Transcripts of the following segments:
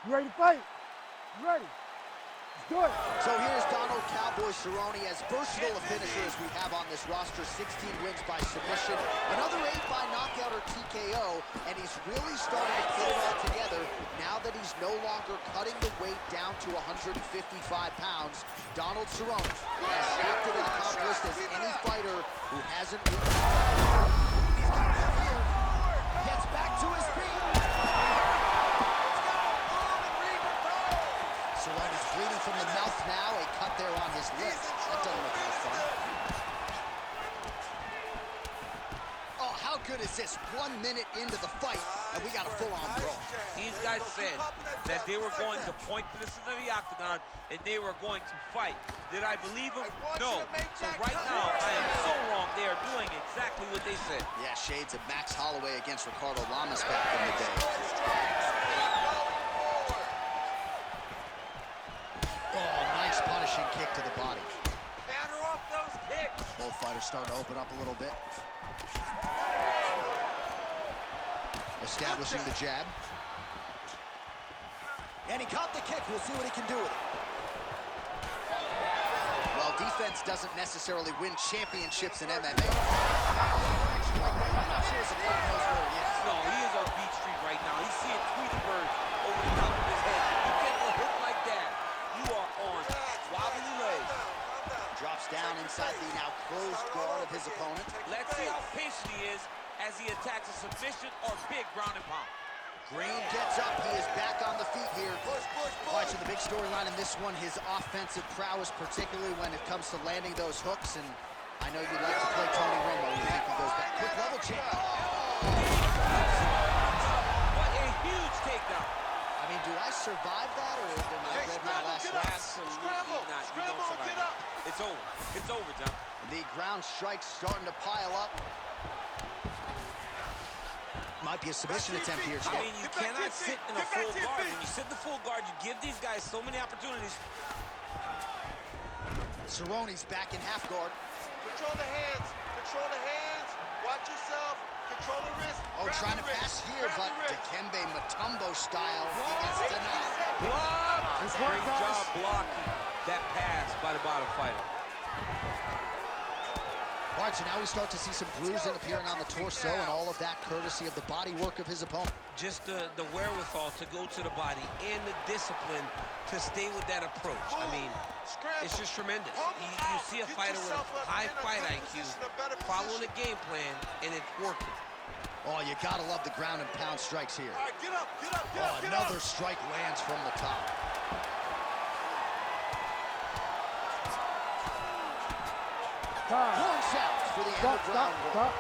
You ready to fight? You ready? Let's do it. So here's Donald Cowboy Cerrone, as versatile a finisher as we have on this roster. 16 wins by submission, another 8 by knockout or TKO, and he's really starting to put it all together now that he's no longer cutting the weight down to 155 pounds. Donald Cerrone, as active and accomplished as any fighter who hasn't reached. He's got it here. Gets back to his feet. Cerrone is bleeding from the mouth now. A cut there on his lip. That doesn't look like fun. Oh, how good is this? 1 minute into the fight, and we got a full-on brawl. These guys said that they were going to point this into the octagon, and they were going to fight. Did I believe them? No. So right now, I am so wrong. They are doing exactly what they said. Yeah, shades of Max Holloway against Ricardo Lamas back in the day. Oh, nice punishing kick to the body. Batter off those kicks. Both fighters starting to open up a little bit. Establishing the jab. And he caught the kick. We'll see what he can do with it. Well, defense doesn't necessarily win championships in MMA. I'm not sure his opponent knows where he is. No, he is on Beach Street right now. He's seeing Tweety birds over the top of his head. You get a hook like that, you are on wobbly legs. Drops down inside the now closed guard of his opponent. Let's see how patient he is as he attacks a submission or big ground and pound. Green gets up. He is back on the feet here. Watching the big storyline in this one, his offensive prowess, particularly when it comes to landing those hooks. And I know you'd like to play Tony Romo. You think he goes back. Quick level change. What a huge takedown. I mean, do I survive that, or am I dead my last laugh? Absolutely not. You don't survive it. It's over. It's over, John. The ground strikes starting to pile up. Might be a submission attempt here, Chip. I mean, you cannot sit in a full guard. When you sit in the full guard, you give these guys so many opportunities. Cerrone's back in half guard. Control the hands. Control the hands. Watch yourself. Control the wrist. Oh, trying to pass here, but Dikembe Mutombo style. He gets denied. Block! Great job blocking that pass by the bottom fighter. All right, so now we start to see some bruising appearing on the torso, and all of that courtesy of the body work of his opponent. Just the wherewithal to go to the body and the discipline to stay with that approach. I mean, it's just tremendous. You see a fighter with a high fight IQ following a game plan, and it's working. Oh, you gotta love the ground and pound strikes here. All right, get up, get up, get up, get another up. strike lands from the top. Horn sounds for the end of round one.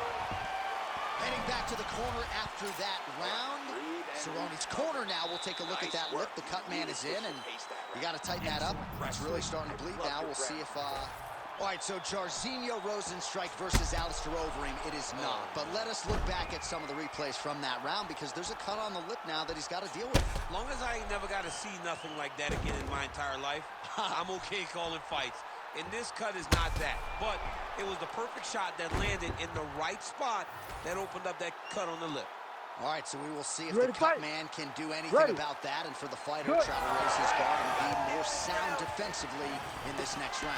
Heading back to the corner after that round. Cerrone's corner now. We'll take a look at that lip. The cut man is in, and you got to tighten that up. It's really starting to bleed now. We'll see if... All right, so Jairzinho Rozenstruik versus Alistair Overeem. It is not. But let us look back at some of the replays from that round, because there's a cut on the lip now that he's got to deal with. As long as I ain't never got to see nothing like that again in my entire life, I'm okay calling fights. And this cut is not that. But it was the perfect shot that landed in the right spot that opened up that cut on the lip. All right, so we will see if the cut man can do anything about that, and for the fighter to try to raise his guard and be more sound defensively in this next round.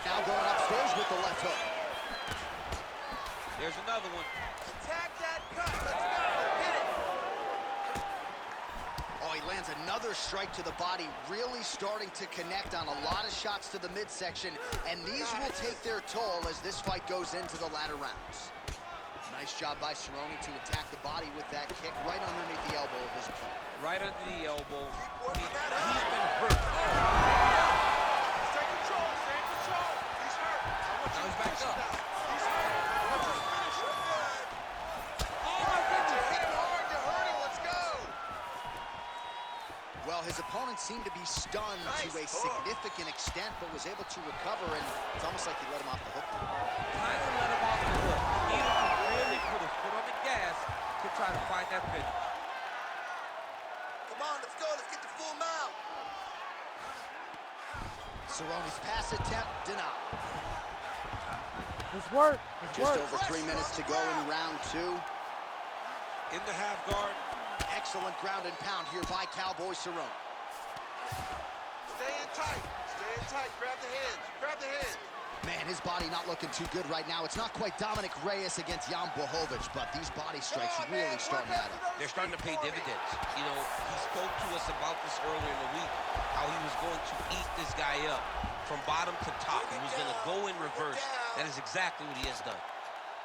Now going upstairs with the left hook. There's another one. Attack that cut. Let's go. Hit it. Oh, he lands another strike to the body, really starting to connect on a lot of shots to the midsection, and these will take their toll as this fight goes into the latter rounds. Nice job by Cerrone to attack the body with that kick right underneath the elbow of his opponent. Right under the elbow. He's been hurt. Stay in control. Stay in control. He's hurt. Now he's back up. He's hurt. Let's just finish him. Oh, my goodness. Hit him hard. You're hurting. Let's go. Well, his opponent seemed to be stunned to a significant extent, but was able to recover, and it's almost like he let him off the hook. Kind of let him off the hook. He needed to really put his foot on the gas to try to find that finish. Come on, let's go. Let's get the full mount. Cerrone's pass attempt denied. Let's work. Just over 3 minutes to go in round two. In the half guard. Excellent ground and pound here by Cowboy Cerrone. Stay in tight. Stay in tight. Grab the hands. Grab the hands. Man, his body not looking too good right now. It's not quite Dominic Reyes against Jan Blachowicz, but these body strikes really starting to add up. They're starting to pay dividends. You know, he spoke to us about this earlier in the week, how he was going to eat this guy up from bottom to top. He was going to go in reverse. That is exactly what he has done.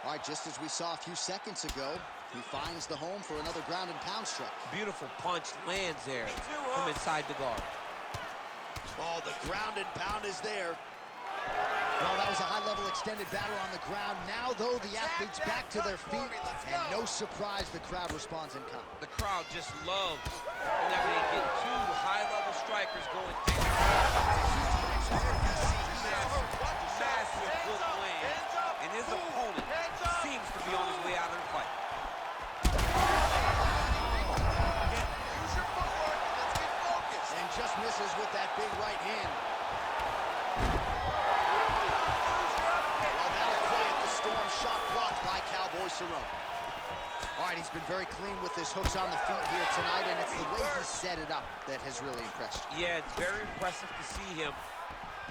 All right, just as we saw a few seconds ago, he finds the home for another ground and pound strike. Beautiful punch lands there from inside the guard. Oh, the ground and pound is there. Well, that was a high-level extended battle on the ground. Now, though, the athletes back to their feet, and no surprise, the crowd responds in kind. The crowd just loves whenever they get two high-level strikers going down. Massive good land, and his opponent seems to be on his way out of the fight. Use your footwork. Let's get focused. And just misses with that big right hand. Storm shot blocked by Cowboy Cerrone. All right, he's been very clean with his hooks on the feet here tonight, and it's the way he set it up that has really impressed. Yeah, it's very impressive to see him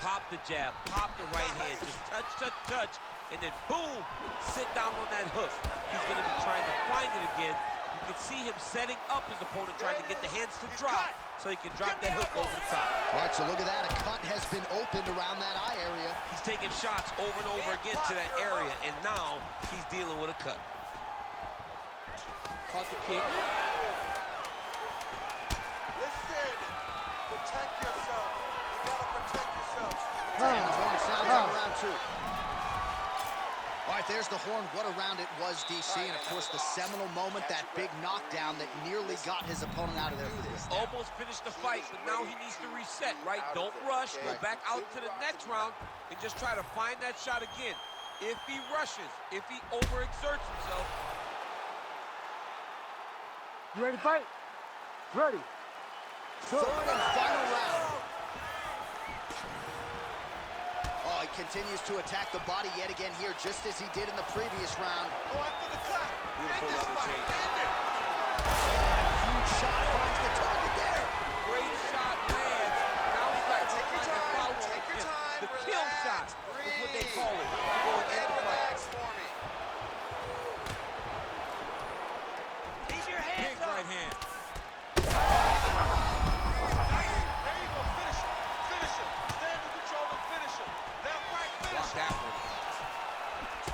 pop the jab, pop the right hand, just touch, touch, touch, and then boom, sit down on that hook. He's going to be trying to find it again. You can see him setting up his opponent, trying to get the hands to drop so he can drop that hook over the top. All right, so look at that. A cut has been opened around that eye area. He's taking shots over and over again to that area, and now he's dealing with a cut. Caught the kick. Listen. Protect yourself. You gotta protect yourself. And the horn sounds on round two. All right, there's the horn. What a round it was, DC. And, of course, the seminal moment, that big knockdown that nearly got his opponent out of there for this. Almost finished the fight, but now he needs to reset, right? Don't rush. Go back out to the next round and just try to find that shot again. If he rushes, if he overexerts himself. You ready to fight? Ready. Third and final round. Oh, he continues to attack the body yet again here, just as he did in the previous round. Go after the cut. Beautiful End this level fight. change. End it. Huge shot finds the target there. Great shot lands. Now he's got to Take your find the time. follow-up. Take your time. The kill Relax. shot is what they Breathe. call it. You're going And into the fight. relax for me. Keep your hands up. Right hand. There you go. Finish him. Finish him. Stand in control and finish him. Left, right, finish Block him. that one.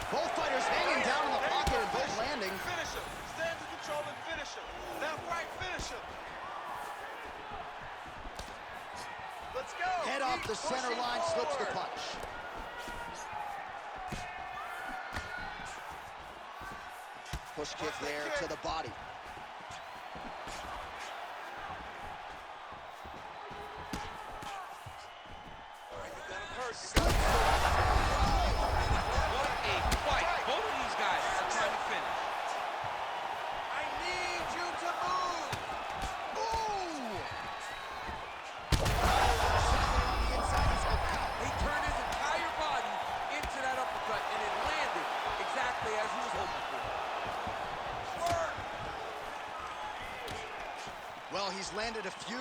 Both fighters hanging down in the There you pocket go. and both Finish him. landing. Finish him. Stand in control and finish him. Left, right, finish him. Let's go. Head off the Keep center pushing line, slips the forward. punch. Push kick there to the body. What a fight. Both of these guys are trying to finish. I need you to move. He turned his entire body into that uppercut, and it landed exactly as he was hoping for. Well, he's landed a few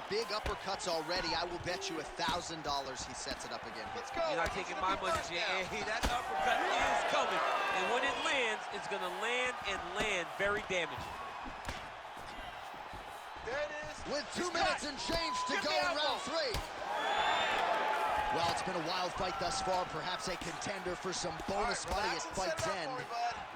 big uppercuts already. I will bet you $1,000 he sets it up again. Let's go. You're not taking my money, Jay. Hey, that uppercut is coming. And when it lands, it's going to land and land very damaging. There it is. With 2 minutes and change to go in round 3. Well, it's been a wild fight thus far. Perhaps a contender for some bonus money at fight's end.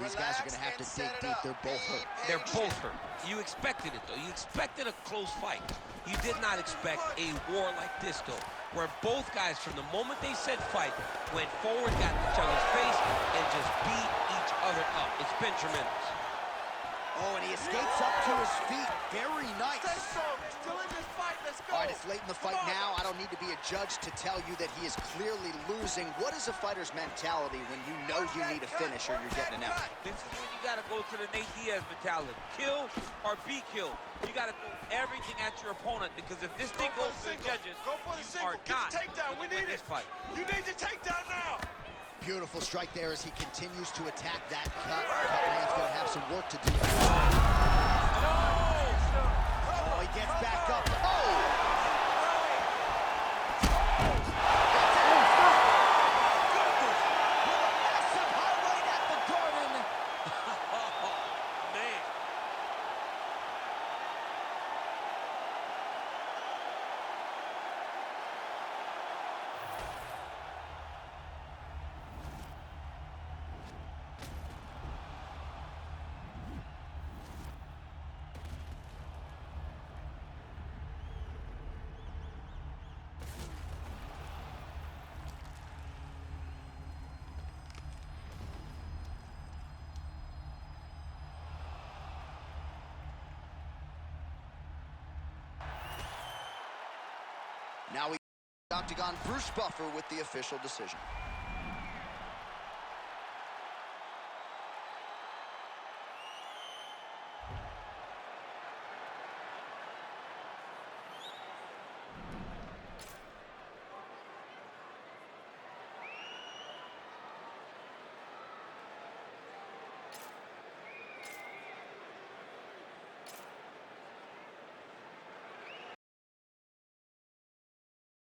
These guys are going to have to dig deep. They're both hurt. They're both hurt. You expected it, though. You expected a close fight. You did not expect a war like this, though, where both guys, from the moment they said fight, went forward, got in each other's face, and just beat each other up. It's been tremendous. Oh, and he escapes up to his feet. Very nice. Stay strong. Still in this fight. Let's go. All right, it's late in the fight now. I don't need to be a judge to tell you that he is clearly losing. What is a fighter's mentality when you know you need a finish or you're getting an F? This is when you got to go to the Nate Diaz mentality. Kill or be killed. You got to throw everything at your opponent, because if this thing goes to the judges, Go for the you single. are Get not the takedown. We going to need win it. this fight. You need the takedown now. Beautiful strike there as he continues to attack that cut. Cutman's going to have some work to do. No! Now we Octagon Bruce Buffer with the official decision.